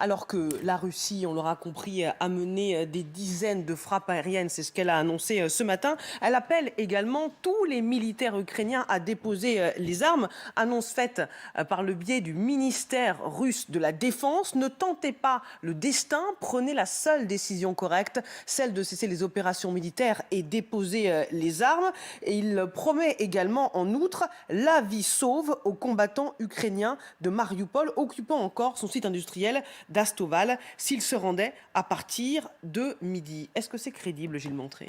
alors que la Russie, on l'aura compris, a mené des dizaines de frappes aériennes. C'est ce qu'elle a annoncé ce matin. Elle appelle également tous les militaires ukrainiens à déposer les armes. Annonce faite par le biais du ministère russe de la Défense. Ne tentez pas le destin, prenez la seule décision correcte, celle de cesser les opérations militaires et déposer les armes. Et il promet également en outre la vie sauve aux combattants ukrainiens de Mariupol, occupant encore son site industriel d'Astoval, s'ils se rendaient à partir de midi. Est-ce que c'est crédible, Gilles Montré?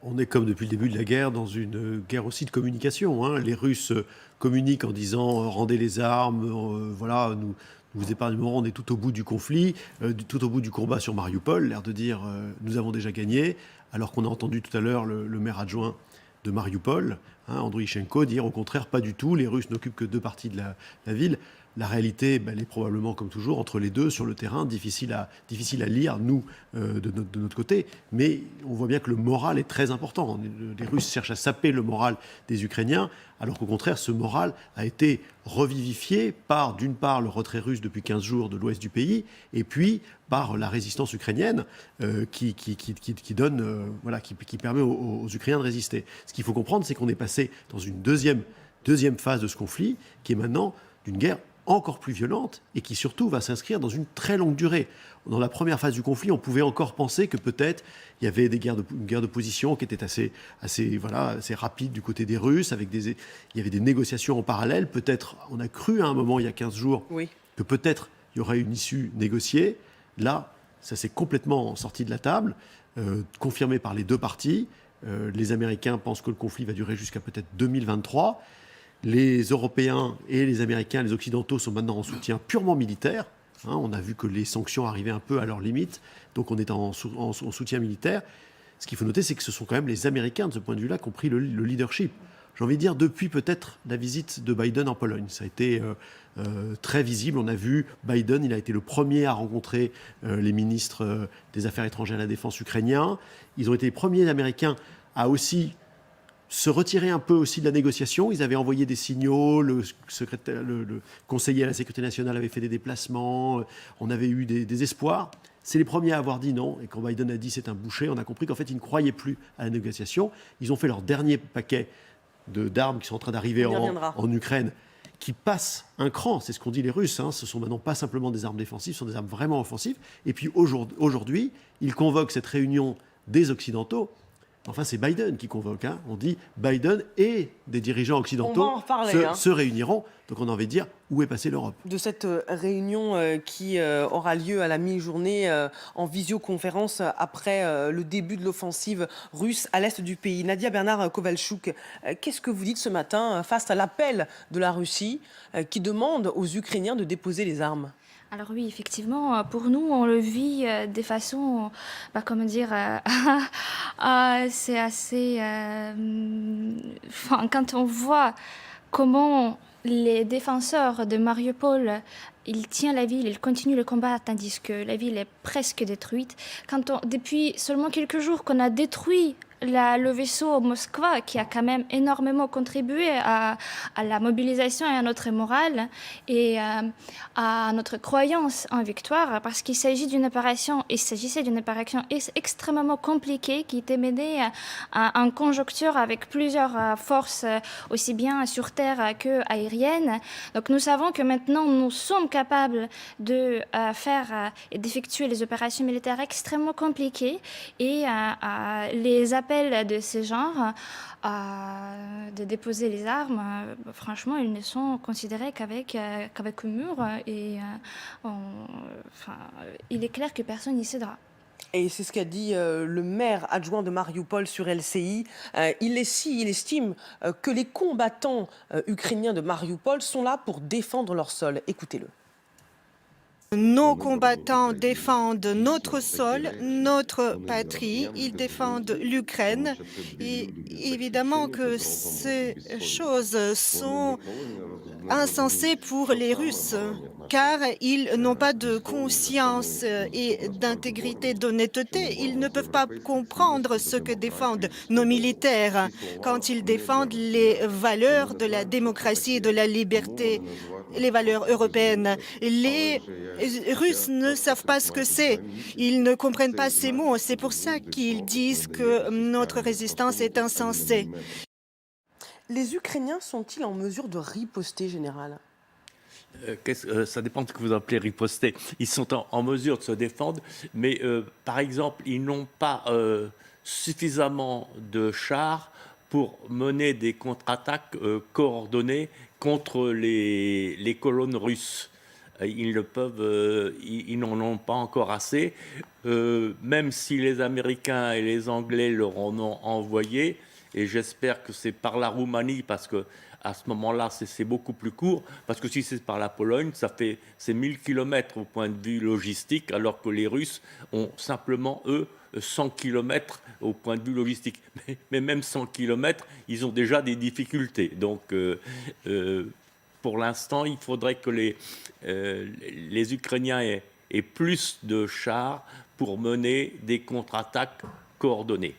On est comme depuis le début de la guerre dans une guerre aussi de communication, hein. Les Russes communiquent en disant rendez les armes, voilà, nous vous épargnerons, on est tout au bout du conflit, tout au bout du combat sur Mariupol, l'air de dire nous avons déjà gagné, alors qu'on a entendu tout à l'heure le maire adjoint de Mariupol, hein, Andriïchenko, dire au contraire pas du tout, les Russes n'occupent que 2 parties de la ville. La réalité, elle est probablement, comme toujours, entre les deux, sur le terrain, difficile à lire, nous, de notre côté. Mais on voit bien que le moral est très important. Les Russes cherchent à saper le moral des Ukrainiens, alors qu'au contraire, ce moral a été revivifié par, d'une part, le retrait russe depuis 15 jours de l'ouest du pays, et puis par la résistance ukrainienne qui permet aux Ukrainiens de résister. Ce qu'il faut comprendre, c'est qu'on est passé dans une deuxième phase de ce conflit, qui est maintenant d'une guerre encore plus violente et qui surtout va s'inscrire dans une très longue durée. Dans la première phase du conflit, on pouvait encore penser que peut-être il y avait une guerre de position qui était assez rapide du côté des Russes, il y avait des négociations en parallèle. Peut-être, on a cru à un moment, il y a 15 jours, que peut-être il y aurait une issue négociée. Là, ça s'est complètement sorti de la table, confirmé par les deux parties. Les Américains pensent que le conflit va durer jusqu'à peut-être 2023. Les Européens et les Américains, les Occidentaux, sont maintenant en soutien purement militaire. Hein, on a vu que les sanctions arrivaient un peu à leur limite, donc on est en soutien militaire. Ce qu'il faut noter, c'est que ce sont quand même les Américains, de ce point de vue-là, qui ont pris le leadership. J'ai envie de dire, depuis peut-être la visite de Biden en Pologne. Ça a été très visible. On a vu Biden, il a été le premier à rencontrer les ministres des Affaires étrangères et de la Défense ukrainiens. Ils ont été les premiers Américains à aussi se retirer un peu aussi de la négociation. Ils avaient envoyé des signaux, le conseiller à la sécurité nationale avait fait des déplacements, on avait eu des espoirs. C'est les premiers à avoir dit non, et quand Biden a dit c'est un boucher, on a compris qu'en fait ils ne croyaient plus à la négociation. Ils ont fait leur dernier paquet d'armes qui sont en train d'arriver en Ukraine, qui passent un cran, c'est ce qu'ont dit les Russes, hein. Ce sont maintenant pas simplement des armes défensives, ce sont des armes vraiment offensives. Et puis aujourd'hui, ils convoquent cette réunion des Occidentaux. Enfin, c'est Biden qui convoque. Hein. On dit Biden et des dirigeants occidentaux se réuniront. Donc on a envie de dire où est passée l'Europe. De cette réunion qui aura lieu à la mi-journée en visioconférence après le début de l'offensive russe à l'est du pays. Nadia Bernard-Kovalchuk, qu'est-ce que vous dites ce matin face à l'appel de la Russie qui demande aux Ukrainiens de déposer les armes ? Alors oui, effectivement, pour nous, on le vit de façon, comment dire, c'est assez... quand on voit comment les défenseurs de Mariupol, ils tiennent la ville, ils continuent le combat, tandis que la ville est presque détruite. Depuis seulement quelques jours qu'on a détruit le vaisseau Moskva, qui a quand même énormément contribué à la mobilisation et à notre morale et à notre croyance en victoire, parce qu'il s'agissait d'une opération extrêmement compliquée qui était menée en conjoncture avec plusieurs forces, aussi bien sur terre qu'aériennes. Donc nous savons que maintenant nous sommes capables de faire et d'effectuer les opérations militaires extrêmement compliquées, et les appels de ce genre, de déposer les armes, franchement, ils ne sont considérés qu'avec un mur, et il est clair que personne n'y cédera. Et c'est ce qu'a dit le maire adjoint de Mariupol sur LCI. Il estime que les combattants ukrainiens de Mariupol sont là pour défendre leur sol. Écoutez-le. Nos combattants défendent notre sol, notre patrie, ils défendent l'Ukraine. Et évidemment que ces choses sont insensées pour les Russes, car ils n'ont pas de conscience et d'intégrité, d'honnêteté. Ils ne peuvent pas comprendre ce que défendent nos militaires quand ils défendent les valeurs de la démocratie et de la liberté. les valeurs européennes. Les Russes ne savent pas ce que c'est. Ils ne comprennent pas ces mots. C'est pour ça qu'ils disent que notre résistance est insensée. Les Ukrainiens sont-ils en mesure de riposter, général? Ça dépend de ce que vous appelez riposter. Ils sont en mesure de se défendre, mais par exemple, ils n'ont pas suffisamment de chars pour mener des contre-attaques coordonnées contre les colonnes russes. Ils ne peuvent, ils n'en ont pas encore assez. Même si les Américains et les Anglais leur en ont envoyé, et j'espère que c'est par la Roumanie, parce que à ce moment-là, c'est beaucoup plus court, parce que si c'est par la Pologne, c'est 1000 km au point de vue logistique, alors que les Russes ont simplement, eux, 100 km au point de vue logistique. Mais même 100 km, ils ont déjà des difficultés. Donc, pour l'instant, il faudrait que les Ukrainiens aient plus de chars pour mener des contre-attaques coordonnées.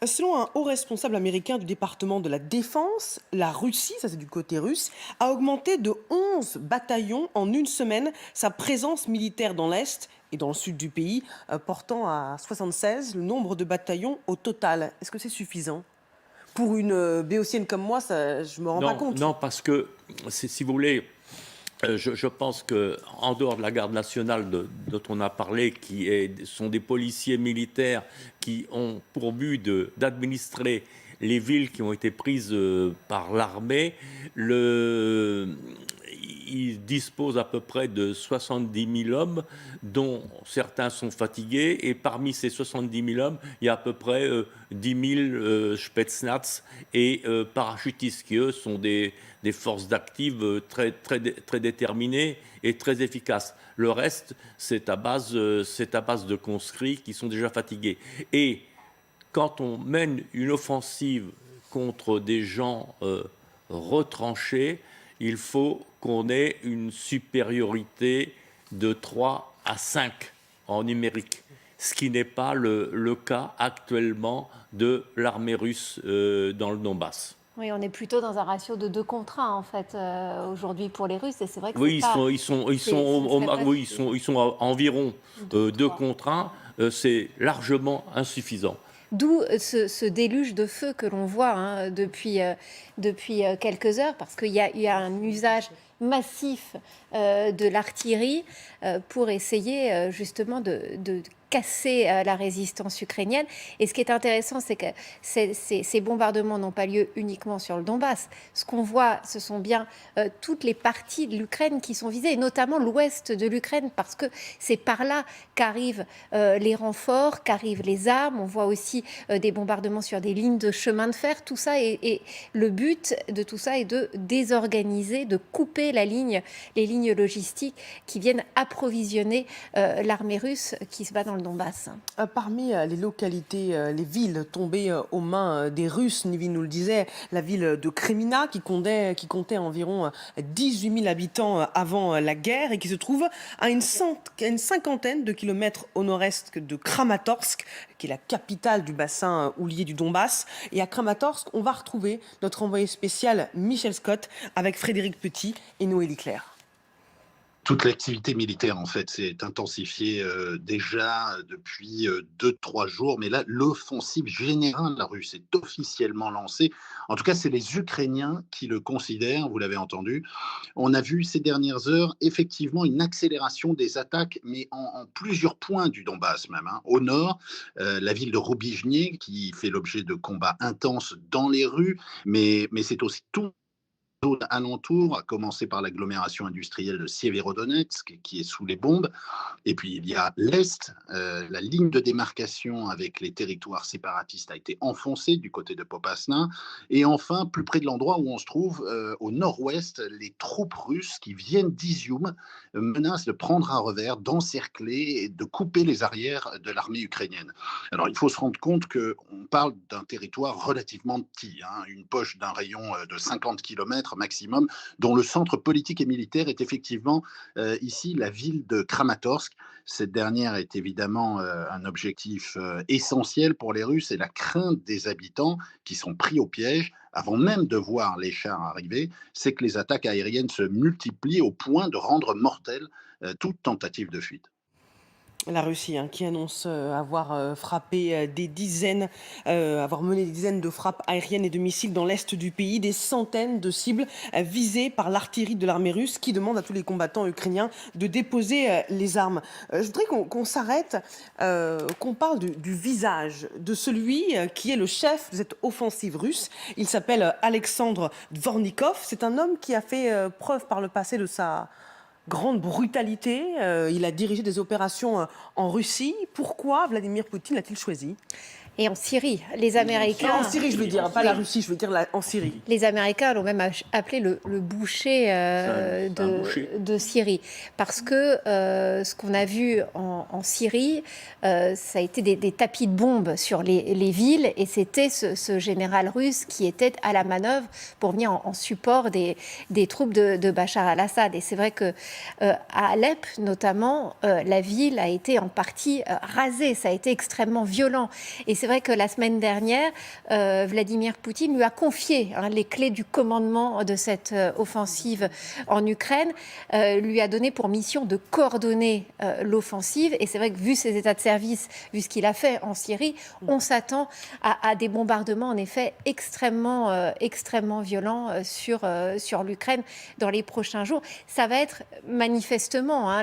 Selon un haut responsable américain du département de la Défense, la Russie, ça c'est du côté russe, a augmenté de 11 bataillons en une semaine sa présence militaire dans l'Est et dans le sud du pays, portant à 76 le nombre de bataillons au total. Est-ce que c'est suffisant? Pour une béotienne comme moi, ça, je me rends pas compte. Non, parce que, si vous voulez, je pense qu'en dehors de la garde nationale dont on a parlé, sont des policiers militaires qui ont pour but d'administrer les villes qui ont été prises par l'armée, ils disposent à peu près de 70 000 hommes, dont certains sont fatigués, et parmi ces 70 000 hommes, il y a à peu près 10 000 Spetsnaz et parachutistes, qui eux sont des forces d'actives très déterminées et très efficaces. Le reste, c'est à base de conscrits qui sont déjà fatigués. Et quand on mène une offensive contre des gens retranchés, il faut qu'on ait une supériorité de 3 à 5 en numérique, ce qui n'est pas le cas actuellement de l'armée russe dans le Donbass. Oui, on est plutôt dans un ratio de 2 contre 1 en fait aujourd'hui pour les Russes, et c'est vrai que oui, ils sont à environ 2 contre 1. C'est largement insuffisant. D'où ce déluge de feu que l'on voit depuis quelques heures, parce qu'il y a un usage massif de l'artillerie pour essayer justement de casser la résistance ukrainienne. Et ce qui est intéressant, c'est que ces bombardements n'ont pas lieu uniquement sur le Donbass. Ce qu'on voit, ce sont bien toutes les parties de l'Ukraine qui sont visées, et notamment l'ouest de l'Ukraine, parce que c'est par là qu'arrivent les renforts, qu'arrivent les armes. On voit aussi des bombardements sur des lignes de chemin de fer. Tout ça, et le but de tout ça est de désorganiser, de couper les lignes logistiques qui viennent approvisionner l'armée russe qui se bat dans le Donbass. Parmi les localités, les villes tombées aux mains des Russes, Nivi nous le disait, la ville de Kremina qui comptait environ 18 000 habitants avant la guerre et qui se trouve à une cinquantaine de kilomètres au nord-est de Kramatorsk, qui est la capitale du bassin houlier du Donbass. Et à Kramatorsk, on va retrouver notre envoyé spécial Michel Scott avec Frédéric Petit et Noélie Claire. Toute l'activité militaire, en fait, s'est intensifiée déjà depuis 2-3 jours. Mais là, l'offensive générale russe est officiellement lancée. En tout cas, c'est les Ukrainiens qui le considèrent, vous l'avez entendu. On a vu ces dernières heures, effectivement, une accélération des attaques, mais en plusieurs points du Donbass même. Au nord, la ville de Roubijny, qui fait l'objet de combats intenses dans les rues, mais c'est aussi tout zones alentours, à commencer par l'agglomération industrielle de Sieverodonetsk, qui est sous les bombes. Et puis, il y a l'Est. La ligne de démarcation avec les territoires séparatistes a été enfoncée du côté de Popasna. Et enfin, plus près de l'endroit où on se trouve, au nord-ouest, les troupes russes qui viennent d'Izium menacent de prendre un revers, d'encercler et de couper les arrières de l'armée ukrainienne. Alors, il faut se rendre compte qu'on parle d'un territoire relativement petit, une poche d'un rayon de 50 km maximum, dont le centre politique et militaire est effectivement ici la ville de Kramatorsk. Cette dernière est évidemment un objectif essentiel pour les Russes, et la crainte des habitants qui sont pris au piège avant même de voir les chars arriver, c'est que les attaques aériennes se multiplient au point de rendre mortelle toute tentative de fuite. La Russie, hein, qui annonce avoir frappé avoir mené des dizaines de frappes aériennes et de missiles dans l'est du pays, des centaines de cibles visées par l'artillerie de l'armée russe qui demande à tous les combattants ukrainiens de déposer les armes. Je voudrais qu'on s'arrête, qu'on parle du visage de celui qui est le chef de cette offensive russe. Il s'appelle Alexandre Dvornikov. C'est un homme qui a fait preuve par le passé de sa grande brutalité. Il a dirigé des opérations en Russie. Pourquoi Vladimir Poutine l'a-t-il choisi? Et en Syrie, les Américains... En Syrie, je veux dire, pas la Russie, je veux dire en Syrie. Les Américains l'ont même appelé le boucher, de Syrie. Parce que ce qu'on a vu en Syrie, ça a été des tapis de bombes sur les villes. Et c'était ce général russe qui était à la manœuvre pour venir en support des troupes de Bachar al-Assad. Et c'est vrai qu'à Alep, notamment, la ville a été en partie rasée. Ça a été extrêmement violent. Et c'est vrai que la semaine dernière, Vladimir Poutine lui a confié les clés du commandement de cette offensive en Ukraine, lui a donné pour mission de coordonner l'offensive. Et c'est vrai que vu ses états de service, vu ce qu'il a fait en Syrie, on s'attend à des bombardements en effet extrêmement violents sur l'Ukraine dans les prochains jours. Ça va être manifestement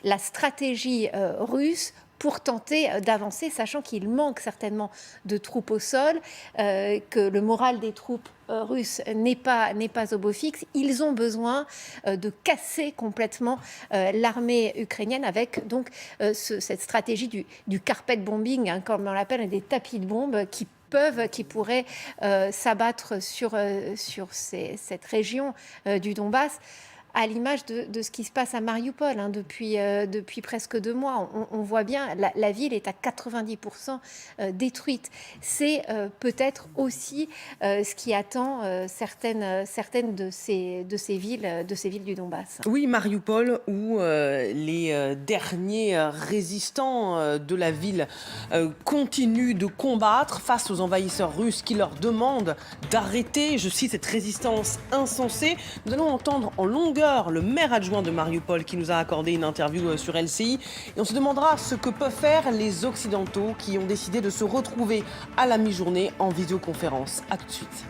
la stratégie russe pour tenter d'avancer, sachant qu'il manque certainement de troupes au sol, que le moral des troupes russes n'est pas au beau fixe. Ils ont besoin de casser complètement l'armée ukrainienne avec donc cette stratégie du carpet bombing, comme on l'appelle, des tapis de bombes qui pourraient s'abattre sur cette région du Donbass, à l'image de ce qui se passe à Mariupol depuis presque 2 mois. On voit bien, la ville est à 90% détruite. C'est peut-être aussi ce qui attend certaines de ces villes du Donbass. Oui, Mariupol, où les derniers résistants de la ville continuent de combattre face aux envahisseurs russes qui leur demandent d'arrêter, je cite, cette résistance insensée. Nous allons entendre en longueur le maire adjoint de Mariupol qui nous a accordé une interview sur LCI. Et on se demandera ce que peuvent faire les Occidentaux qui ont décidé de se retrouver à la mi-journée en visioconférence. À tout de suite.